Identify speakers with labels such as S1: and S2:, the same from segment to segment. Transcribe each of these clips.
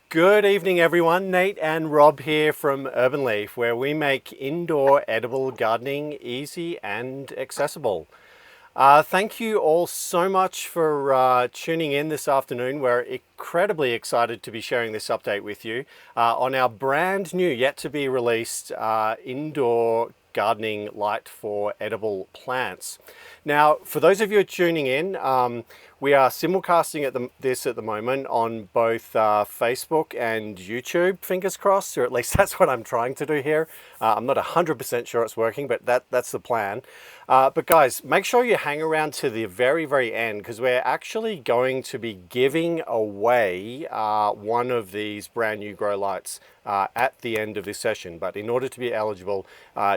S1: Good evening, everyone. Nate and Rob here from Urban Leaf, where we make indoor edible gardening easy and accessible. Thank you all so much for tuning in this afternoon. We're incredibly excited to be sharing this update with you on our brand new, yet to be released indoor gardening light for edible plants. Now, for those of you tuning in, we are simulcasting this at the moment on both Facebook and YouTube, fingers crossed, or at least that's what I'm trying to do here. I'm not 100% sure it's working, but that's the plan. But guys, make sure you hang around to the very, very end, because we're actually going to be giving away one of these brand new grow lights at the end of this session. But in order to be eligible,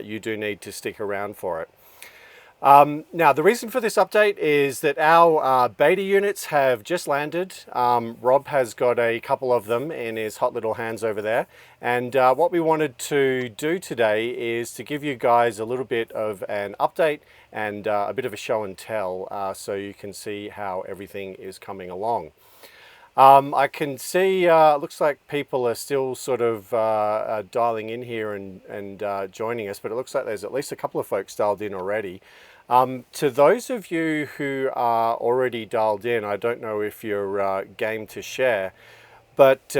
S1: you do need to stick around for it. Now, the reason for this update is that our beta units have just landed. Rob has got a couple of them in his hot little hands over there. And what we wanted to do today is to give you guys a little bit of an update and a bit of a show and tell so you can see how everything is coming along. I can see, looks like people are still sort of dialing in here and joining us, but it looks like there's at least a couple of folks dialed in already. To those of you who are already dialed in, I don't know if you're game to share, but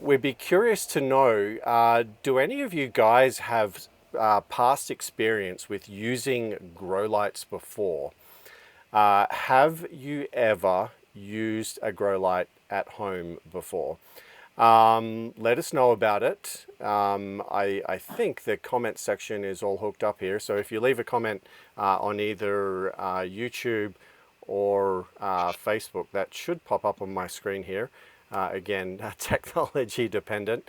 S1: we'd be curious to know, do any of you guys have past experience with using grow lights before? Have you ever used a grow light at home before? Let us know about it. I think the comment section is all hooked up here, so if you leave a comment on either YouTube or Facebook, that should pop up on my screen here. Again, technology dependent.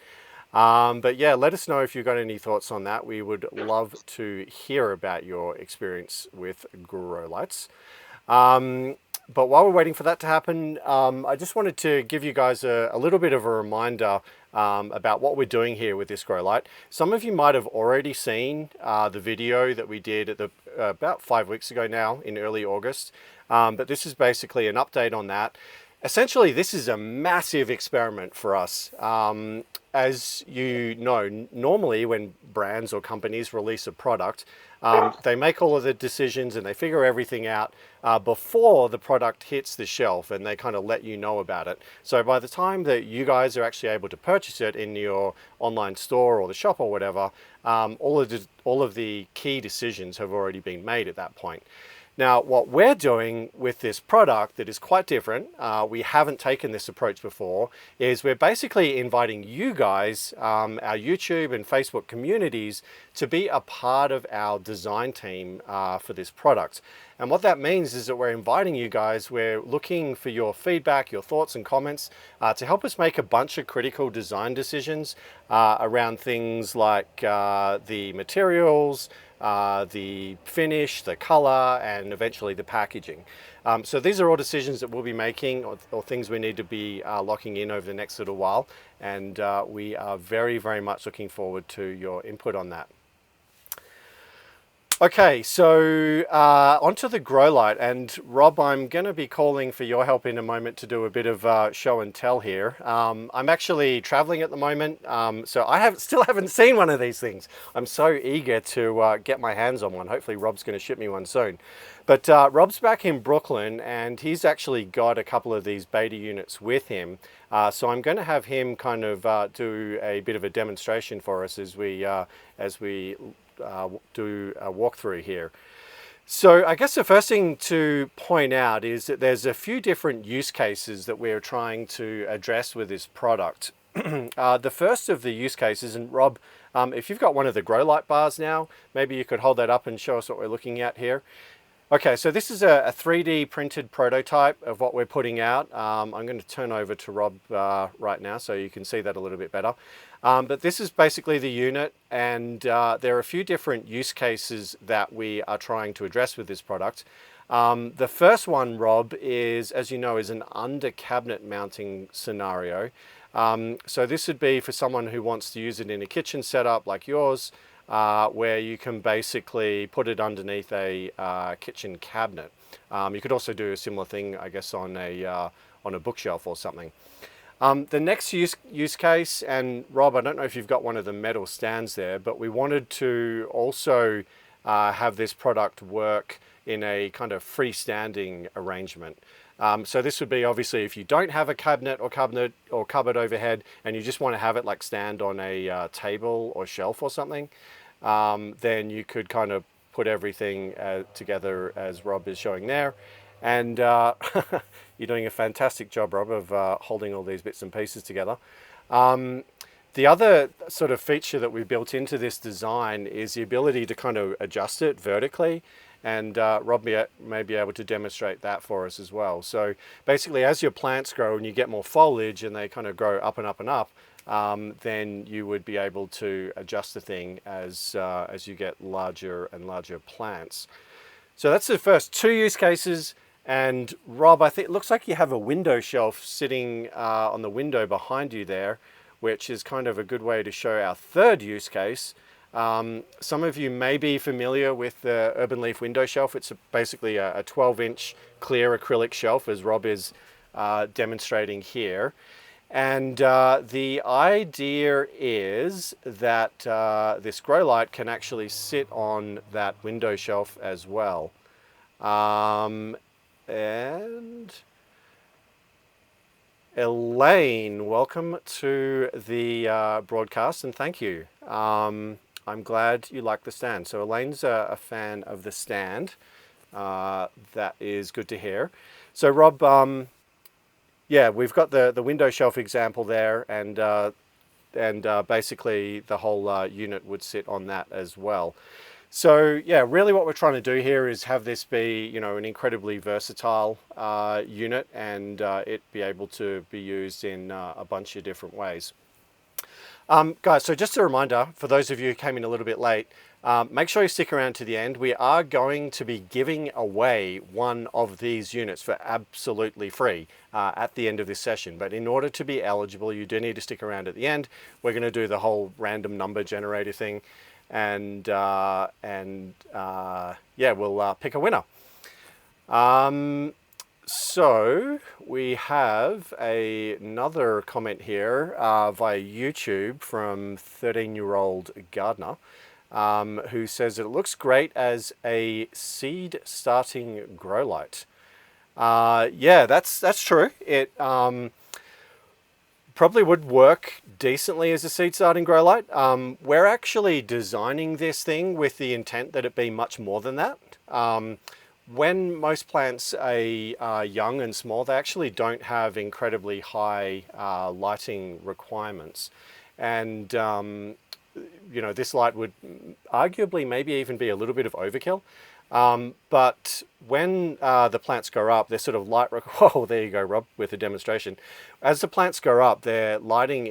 S1: But yeah, let us know if you've got any thoughts on that. We would love to hear about your experience with grow lights. But while we're waiting for that to happen, I just wanted to give you guys a little bit of a reminder about what we're doing here with this grow light. Some of you might have already seen the video that we did at about 5 weeks ago now in early August. But this is basically an update on that. Essentially, this is a massive experiment for us. As you know, normally when brands or companies release a product, they make all of the decisions and they figure everything out before the product hits the shelf, and they kind of let you know about it. So by the time that you guys are actually able to purchase it in your online store or the shop or whatever, all of the key decisions have already been made at that point. Now, what we're doing with this product that is quite different, we haven't taken this approach before, is we're basically inviting you guys, our YouTube and Facebook communities, to be a part of our design team for this product. And what that means is that we're inviting you guys, we're looking for your feedback, your thoughts and comments to help us make a bunch of critical design decisions around things like the materials, the finish, the color, and eventually the packaging. So these are all decisions that we'll be making or things we need to be locking in over the next little while. And we are very, very much looking forward to your input on that. Okay, so onto the grow light, and Rob, I'm going to be calling for your help in a moment to do a bit of show and tell here. I'm actually traveling at the moment, so I still haven't seen one of these things. I'm so eager to get my hands on one. Hopefully Rob's going to ship me one soon. But Rob's back in Brooklyn, and he's actually got a couple of these beta units with him. So I'm going to have him kind of do a bit of a demonstration for us as we do a walkthrough here. So I guess the first thing to point out is that there's a few different use cases that we're trying to address with this product. The first of the use cases, and Rob, if you've got one of the grow light bars now, maybe you could hold that up and show us what we're looking at here. Okay, so this is a 3D printed prototype of what we're putting out. I'm going to turn over to Rob right now so you can see that a little bit better. But this is basically the unit, and there are a few different use cases that we are trying to address with this product. The first one, Rob, is, as you know, is an under cabinet mounting scenario. So this would be for someone who wants to use it in a kitchen setup like yours, where you can basically put it underneath a kitchen cabinet. You could also do a similar thing, I guess, on a bookshelf or something. The next use case, and Rob, I don't know if you've got one of the metal stands there, but we wanted to also have this product work in a kind of freestanding arrangement. So this would be obviously if you don't have a cabinet or cupboard overhead and you just want to have it like stand on a table or shelf or something, then you could kind of put everything together as Rob is showing there. And you're doing a fantastic job, Rob, of holding all these bits and pieces together. The other sort of feature that we built into this design is the ability to kind of adjust it vertically. And Rob may be able to demonstrate that for us as well. So basically, as your plants grow and you get more foliage and they kind of grow up and up and up, then you would be able to adjust the thing as you get larger and larger plants. So that's the first two use cases. And Rob, I think it looks like you have a window shelf sitting on the window behind you there, which is kind of a good way to show our third use case. Some of you may be familiar with the Urban Leaf window shelf. It's basically a 12-inch clear acrylic shelf, as Rob is demonstrating here. And the idea is that this grow light can actually sit on that window shelf as well. And Elaine, welcome to the broadcast, and thank you. I'm glad you like the stand. So Elaine's a fan of the stand. That is good to hear. So Rob, yeah, we've got the window shelf example there, and basically the whole unit would sit on that as well. So yeah, really what we're trying to do here is have this be, you know, an incredibly versatile unit, and it be able to be used in a bunch of different ways. Guys, so just a reminder, for those of you who came in a little bit late, make sure you stick around to the end. We are going to be giving away one of these units for absolutely free at the end of this session. But in order to be eligible, you do need to stick around at the end. We're going to do the whole random number generator thing. And yeah, we'll pick a winner. So we have another comment here via YouTube from 13-year-old gardener who says it looks great as a seed starting grow light. Yeah, that's true. It probably would work decently as a seed starting grow light. We're actually designing this thing with the intent that it be much more than that. When most plants are young and small, they actually don't have incredibly high lighting requirements. And you know, this light would arguably maybe even be a little bit of overkill. But when the plants grow up, they're sort of light, oh, there you go, Rob, with the demonstration. As the plants grow up, their lighting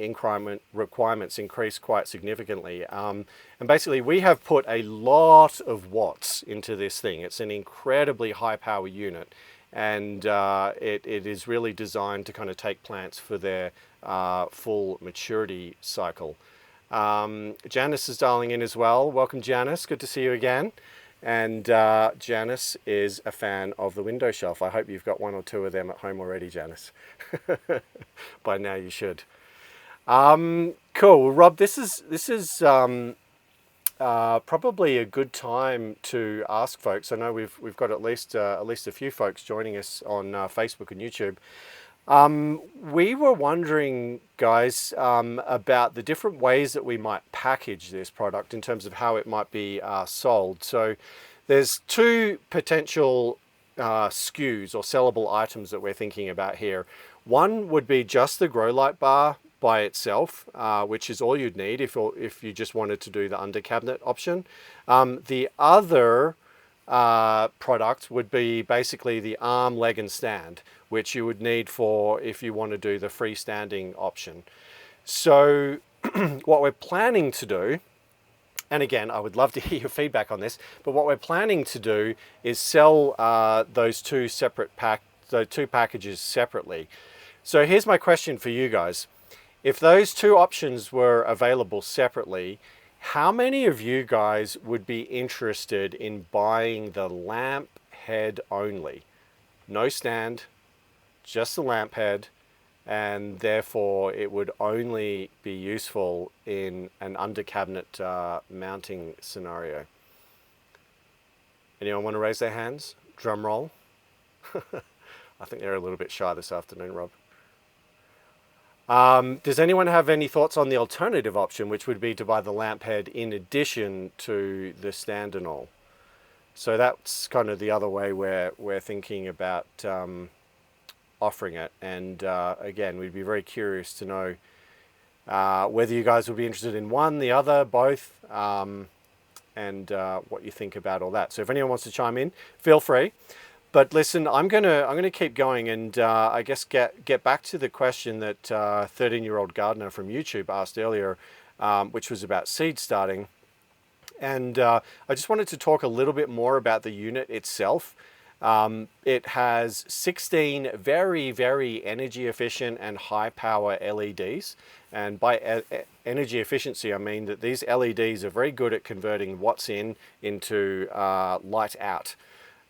S1: requirements increase quite significantly. And basically we have put a lot of watts into this thing. It's an incredibly high power unit, and it is really designed to kind of take plants for their full maturity cycle. Janice is dialing in as well. Welcome, Janice. Good to see you again. And Janice is a fan of the window shelf. I hope you've got one or two of them at home already, Janice. By now you should. Cool, Rob. This is probably a good time to ask folks. I know we've got at least a few folks joining us on Facebook and YouTube. We were wondering, guys, about the different ways that we might package this product in terms of how it might be sold. So there's two potential SKUs or sellable items that we're thinking about here. One would be just the grow light bar by itself, which is all you'd need if you just wanted to do the under cabinet option. The other product would be basically the arm, leg and stand, which you would need for if you want to do the freestanding option. So what we're planning to do, and again, I would love to hear your feedback on this, but what we're planning to do is sell those two packages separately. So here's my question for you guys. If those two options were available separately, how many of you guys would be interested in buying the lamp head only? No stand, just the lamp head, and therefore it would only be useful in an under cabinet mounting scenario. Anyone want to raise their hands? Drum roll. I think they're a little bit shy this afternoon, Rob. Does anyone have any thoughts on the alternative option, which would be to buy the lamp head in addition to the stand and all? So that's kind of the other way we're thinking about offering it. And again, we'd be very curious to know whether you guys would be interested in one, the other, both, and what you think about all that. So if anyone wants to chime in, feel free. But listen, I'm gonna keep going, and I guess get back to the question that 13-year-old gardener from YouTube asked earlier, which was about seed starting. And I just wanted to talk a little bit more about the unit itself. It has 16 very, very energy efficient and high power LEDs. And by energy efficiency, I mean that these LEDs are very good at converting what's into light out.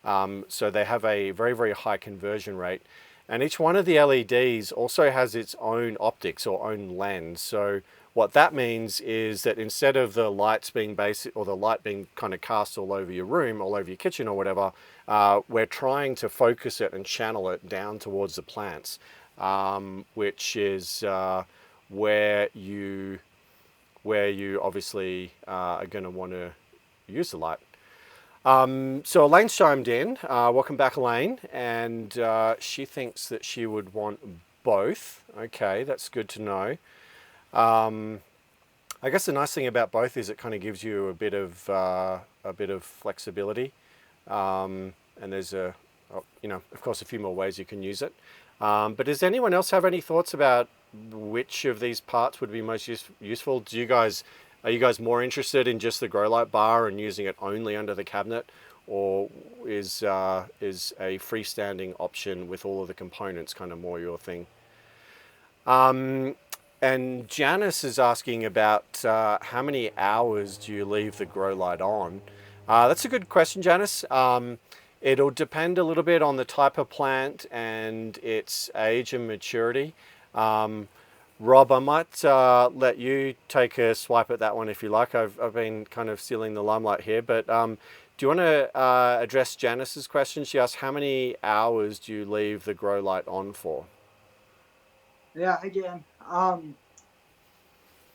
S1: So they have a very, very high conversion rate. And each one of the LEDs also has its own optics or own lens. So what that means is that instead of the lights being basic, or the light being kind of cast all over your room, all over your kitchen or whatever, we're trying to focus it and channel it down towards the plants, which is where you obviously are going to want to use the light. So Elaine's chimed in. Welcome back, Elaine. And she thinks that she would want both. Okay, that's good to know. I guess the nice thing about both is it kind of gives you a bit of flexibility. And there's of course, a few more ways you can use it. But does anyone else have any thoughts about which of these parts would be most useful? Are you guys more interested in just the grow light bar and using it only under the cabinet, or is a freestanding option with all of the components kind of more your thing? And Janice is asking about how many hours do you leave the grow light on? That's a good question, Janice. It'll depend a little bit on the type of plant and its age and maturity. Rob, I might let you take a swipe at that one if you like. I've been kind of stealing the limelight here, but do you want to address Janice's question? She asked, how many hours do you leave the grow light on for?
S2: Yeah, again,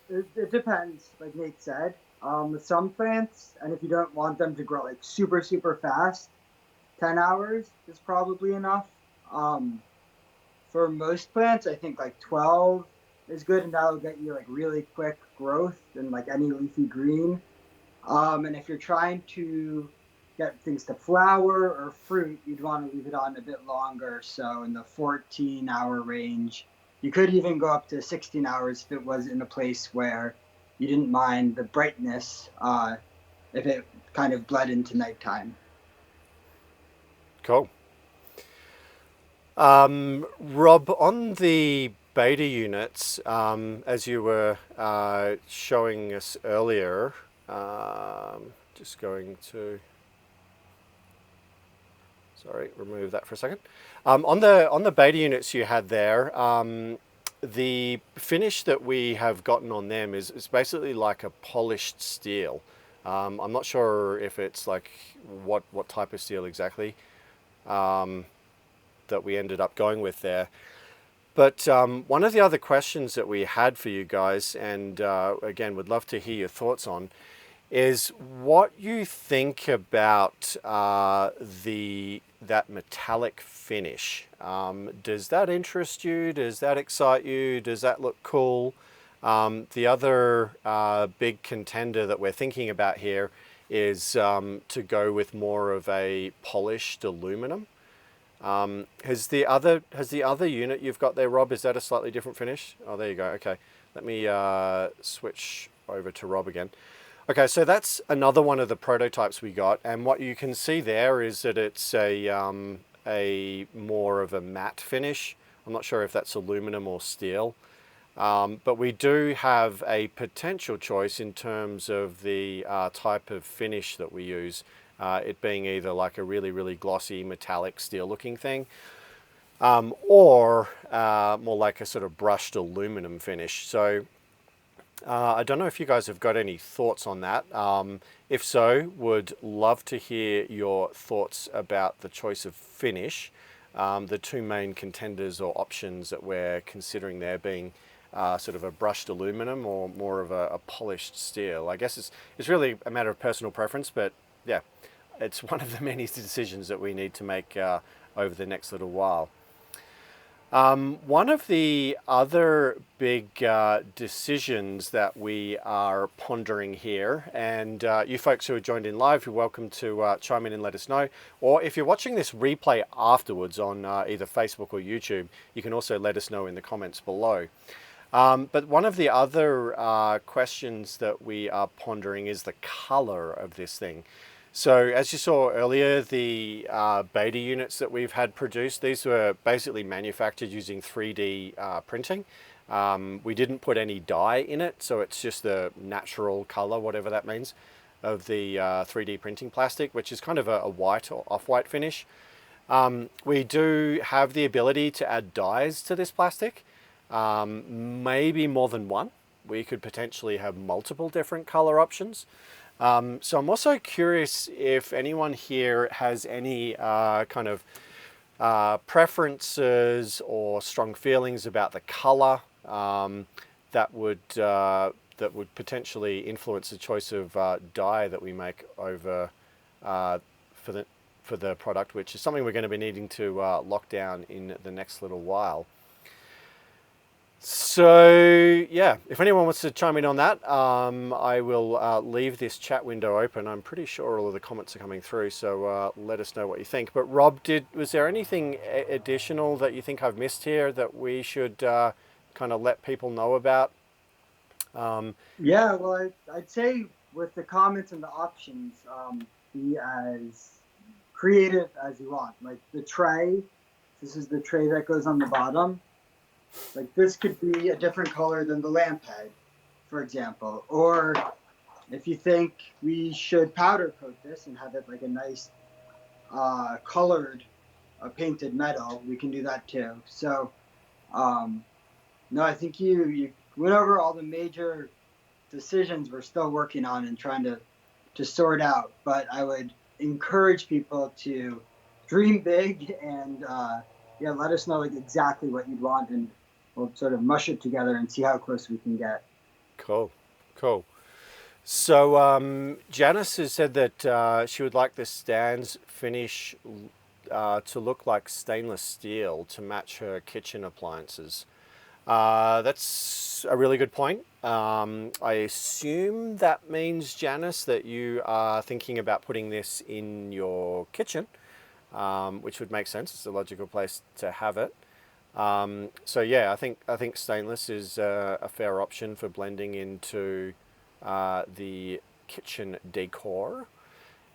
S2: it depends, like Nate said. With some plants, and if you don't want them to grow like super, super fast, 10 hours is probably enough. For most plants, I think like 12 is good, and that'll get you like really quick growth and like any leafy green. And if you're trying to get things to flower or fruit, you'd want to leave it on a bit longer. So in the 14-hour range, you could even go up to 16 hours if it was in a place where you didn't mind the brightness, if it kind of bled into nighttime.
S1: Cool. Rob, on the beta units, as you were showing us earlier, just going to, sorry, remove that for a second. On the beta units you had there, the finish that we have gotten on them is basically like a polished steel. I'm not sure if it's like what type of steel exactly that we ended up going with there. But one of the other questions that we had for you guys, and again, would love to hear your thoughts on, is what you think about that metallic finish. Does that interest you? Does that excite you? Does that look cool? The other big contender that we're thinking about here is to go with more of a polished aluminum. Has the other unit you've got there, Rob, is that a slightly different finish? Oh, there you go. Okay, let me switch over to Rob again. Okay, so that's another one of the prototypes we got, and what you can see there is that it's a more of a matte finish. I'm not sure if that's aluminum or steel, but we do have a potential choice in terms of the type of finish that we use. It being either like a really, really glossy metallic steel looking thing, or more like a sort of brushed aluminum finish. So I don't know if you guys have got any thoughts on that. If so, would love to hear your thoughts about the choice of finish. The two main contenders or options that we're considering there being sort of a brushed aluminum or more of a polished steel. I guess it's really a matter of personal preference, but yeah, it's one of the many decisions that we need to make over the next little while. One of the other big decisions that we are pondering here, and you folks who are joined in live, you're welcome to chime in and let us know. Or if you're watching this replay afterwards on either Facebook or YouTube, you can also let us know in the comments below. But one of the other questions that we are pondering is the color of this thing. So as you saw earlier, the beta units that we've had produced, these were basically manufactured using 3D printing. We didn't put any dye in it, so it's just the natural color, whatever that means, of the 3D printing plastic, which is kind of a white or off-white finish. We do have the ability to add dyes to this plastic, maybe more than one. We could potentially have multiple different color options. So I'm also curious if anyone here has any kind of preferences or strong feelings about the color that would potentially influence the choice of dye that we make over for the product, which is something we're going to be needing to lock down in the next little while. So yeah, if anyone wants to chime in on that, I will leave this chat window open. I'm pretty sure all of the comments are coming through, so let us know what you think. But Rob, was there anything additional that you think I've missed here that we should kind of let people know about?
S2: Yeah, well, I'd say with the comments and the options, be as creative as you want. Like the tray, this is the tray that goes on the bottom. Like this could be a different color than the lamp head, for example. Or if you think we should powder coat this and have it like a nice colored painted metal, we can do that too. So no, I think you went over all the major decisions we're still working on and trying to sort out. But I would encourage people to dream big and yeah, let us know like exactly what you'd want, and we'll sort of mush it together and see how close we can get.
S1: Cool, cool. So Janice has said that she would like the stands finish to look like stainless steel to match her kitchen appliances. That's a really good point. I assume that means, Janice, that you are thinking about putting this in your kitchen, which would make sense. It's a logical place to have it. So yeah, I think stainless is a fair option for blending into the kitchen decor.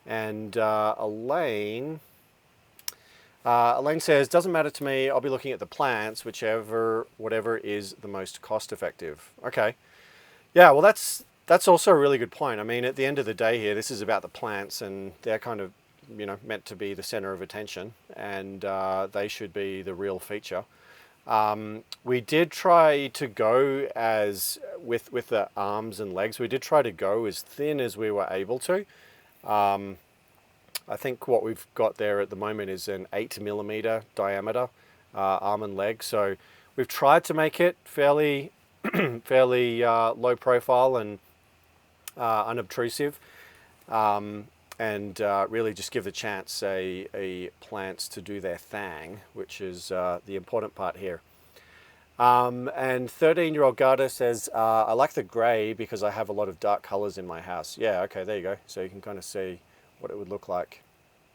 S1: And Elaine says, doesn't matter to me, I'll be looking at the plants, whatever is the most cost effective. Okay. Yeah, well that's also a really good point. I mean, at the end of the day here, this is about the plants, and they're kind of, meant to be the center of attention, and they should be the real feature. We did try to go with the arms and legs, we did try to go as thin as we were able to. I think what we've got there at the moment is an 8mm diameter arm and leg. So we've tried to make it fairly low profile and unobtrusive, and really just give the chance a plants to do their thing, which is the important part here. And 13-year-old Garda says, I like the grey because I have a lot of dark colors in my house. Yeah, okay, there you go. So you can kind of see what it would look like.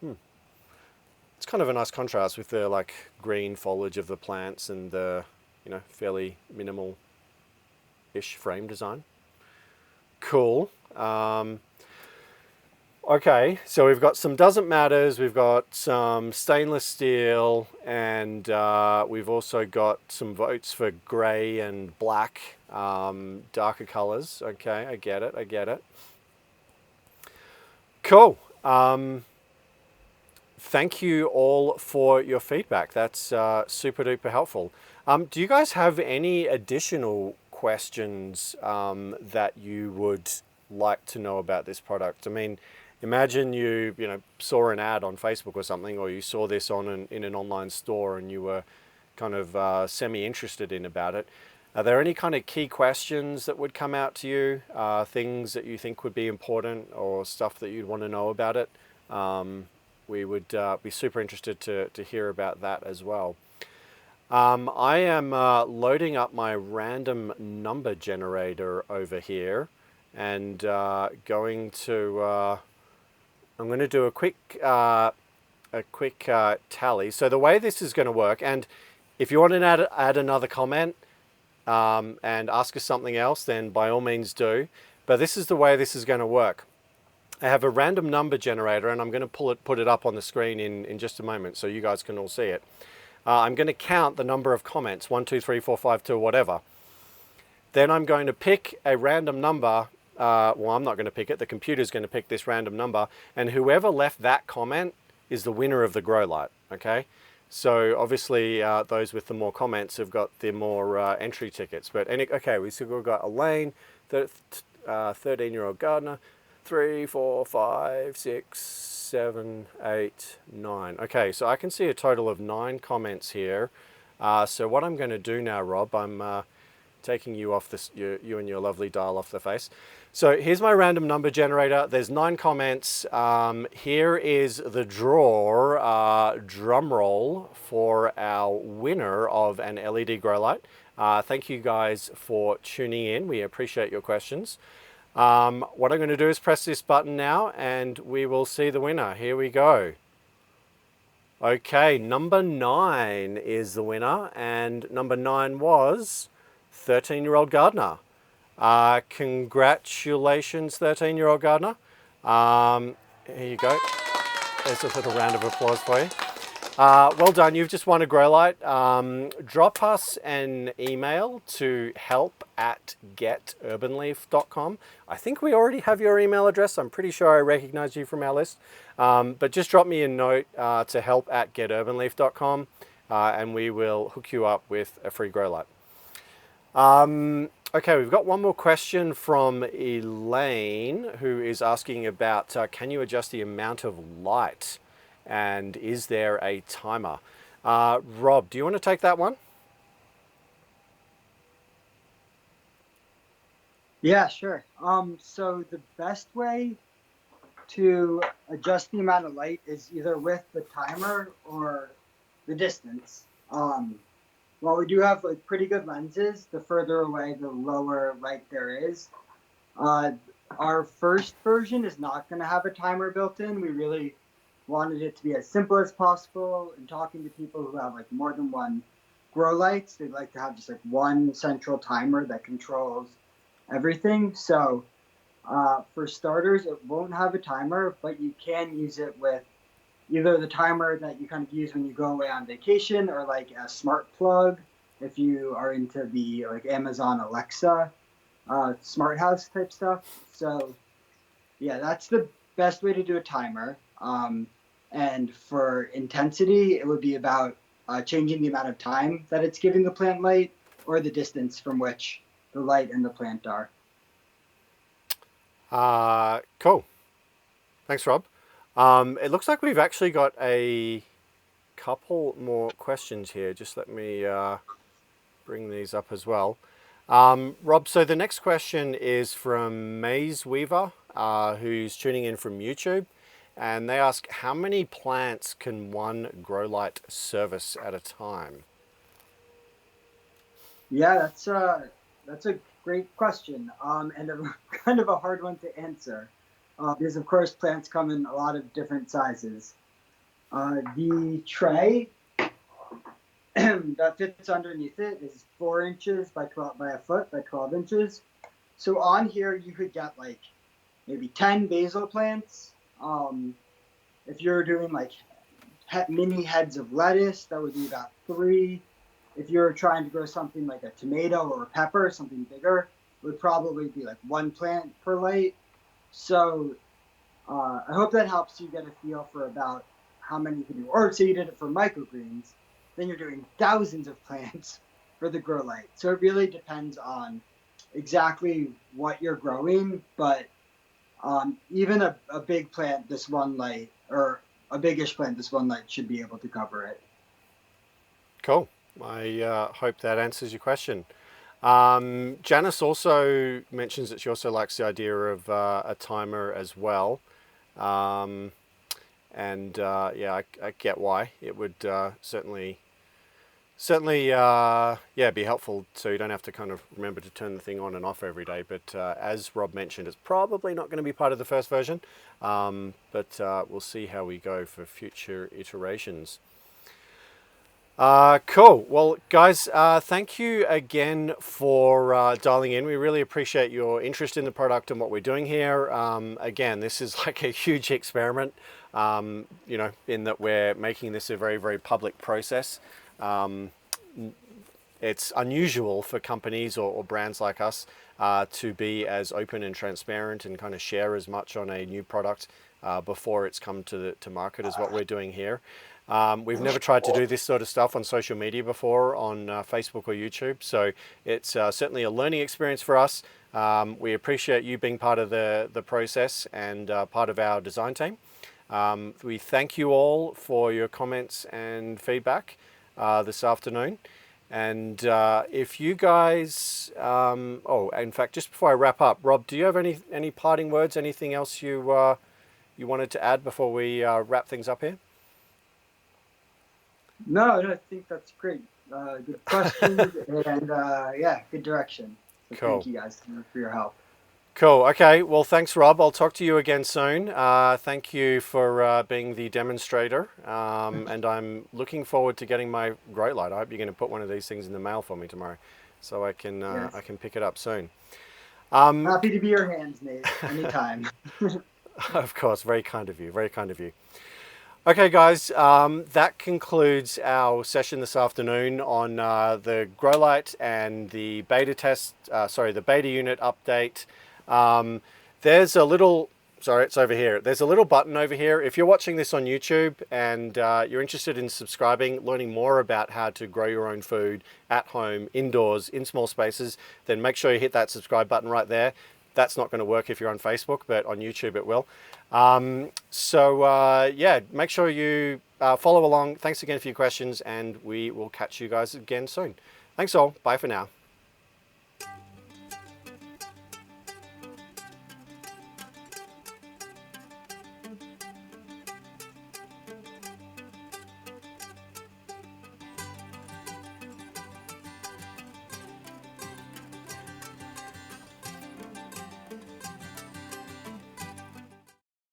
S1: It's kind of a nice contrast with the like green foliage of the plants and the fairly minimal-ish frame design. Cool. Okay, so we've got some doesn't matters, we've got some stainless steel, and we've also got some votes for grey and black, darker colors. Okay, I get it. Cool. thank you all for your feedback. That's super duper helpful. Do you guys have any additional questions that you would like to know about this product? I mean, imagine you saw an ad on Facebook or something, or you saw this in an online store, and you were kind of semi-interested in about it. Are there any kind of key questions that would come out to you, things that you think would be important, or stuff that you'd want to know about it? We would be super interested to hear about that as well. I am loading up my random number generator over here, and going to I'm going to do a quick tally. So the way this is going to work, and if you want to add another comment and ask us something else, then by all means do. But this is the way this is going to work. I have a random number generator, and I'm going to put it up on the screen in just a moment so you guys can all see it. I'm going to count the number of comments, 1, 2, 3, 4, 5, 2, whatever. Then I'm going to pick a random number. Well, I'm not going to pick it. The computer's going to pick this random number, and whoever left that comment is the winner of the grow light, okay? So obviously those with the more comments have got the more entry tickets. But okay, we've got Elaine, 13-year-old gardener, 3, 4, 5, 6, 7, 8, 9. Okay, so I can see a total of 9 comments here. So what I'm going to do now, Rob, I'm taking you off this, you and your lovely dial off the face. So here's my random number generator. There's 9 comments. Here is the draw, drum roll, for our winner of an LED grow light. Thank you guys for tuning in. We appreciate your questions. What I'm going to do is press this button now, and we will see the winner. Here we go. Okay, number 9 is the winner, and number 9 was 13-year-old gardener. Congratulations, 13-year-old gardener. Here you go. There's a little round of applause for you. Well done, you've just won a grow light. Drop us an email to help@geturbanleaf.com. I think we already have your email address. I'm pretty sure I recognize you from our list. But just drop me a note to help@geturbanleaf.com, and we will hook you up with a free grow light. Okay, we've got one more question from Elaine, who is asking about can you adjust the amount of light, and is there a timer? Rob, do you want to take that one?
S2: Yeah, sure. So the best way to adjust the amount of light is either with the timer or the distance. While we do have like pretty good lenses, the further away, the lower light there is. Our first version is not going to have a timer built in. We really wanted it to be as simple as possible. And talking to people who have like more than one grow lights, they'd like to have just like one central timer that controls everything. So for starters, it won't have a timer, but you can use it with either the timer that you kind of use when you go away on vacation, or like a smart plug if you are into the like Amazon Alexa smart house type stuff. So yeah, that's the best way to do a timer. And for intensity, it would be about changing the amount of time that it's giving the plant light, or the distance from which the light and the plant are.
S1: Cool. Thanks, Rob. It looks like we've actually got a couple more questions here. Just let me bring these up as well. Rob, so the next question is from Maze Weaver, who's tuning in from YouTube. And they ask, how many plants can one grow light service at a time?
S2: Yeah, that's a great question, and a kind of a hard one to answer, because of course plants come in a lot of different sizes. The tray that fits underneath it is 4 inches by 12 by a foot by 12 inches. So on here you could get like maybe 10 basil plants. If you're doing like mini heads of lettuce, that would be about 3. If you're trying to grow something like a tomato or a pepper, something bigger, it would probably be like 1 plant per light. So I hope that helps you get a feel for about how many you can do. Or say you did it for microgreens, then you're doing thousands of plants for the grow light. So it really depends on exactly what you're growing. But even a big plant this one light, or a biggish plant this one light, should be able to cover it.
S1: Cool. I hope that answers your question. Janice also mentions that she also likes the idea of a timer as well. Um, and yeah, I get why. It would certainly yeah, be helpful so you don't have to kind of remember to turn the thing on and off every day. But as Rob mentioned, it's probably not going to be part of the first version. But we'll see how we go for future iterations. Cool. Well, guys, thank you again for dialing in. We really appreciate your interest in the product and what we're doing here. Again, this is like a huge experiment, you know, in that we're making this a very, very public process. It's unusual for companies or brands like us to be as open and transparent and kind of share as much on a new product before it's come to market as what we're doing here. We've never tried to do this sort of stuff on social media before on Facebook or YouTube, so it's certainly a learning experience for us. We appreciate you being part of the process and part of our design team. We thank you all for your comments and feedback this afternoon. And if you guys, oh, in fact, just before I wrap up, Rob, do you have any parting words? Anything else you you wanted to add before we wrap things up here?
S2: No, I think that's great. Good questions and yeah, good direction. So
S1: Cool.
S2: thank you guys for your help.
S1: Cool. Okay. Well, thanks, Rob. I'll talk to you again soon. Thank you for being the demonstrator. And I'm looking forward to getting my grow light. I hope you're going to put one of these things in the mail for me tomorrow, so I can
S2: Yes.
S1: I can pick it up soon.
S2: Happy to be your hands, Nate. Anytime.
S1: Of course. Very kind of you. Very kind of you. Okay, guys, that concludes our session this afternoon on the grow light and the beta test, sorry, the beta unit update. There's a little, sorry, it's over here. There's a little button over here. If you're watching this on YouTube and you're interested in subscribing, learning more about how to grow your own food at home, indoors, in small spaces, then make sure you hit that subscribe button right there. That's not going to work if you're on Facebook, but on YouTube it will. Yeah, make sure you follow along. Thanks again for your questions, and we will catch you guys again soon. Thanks all. Bye for now.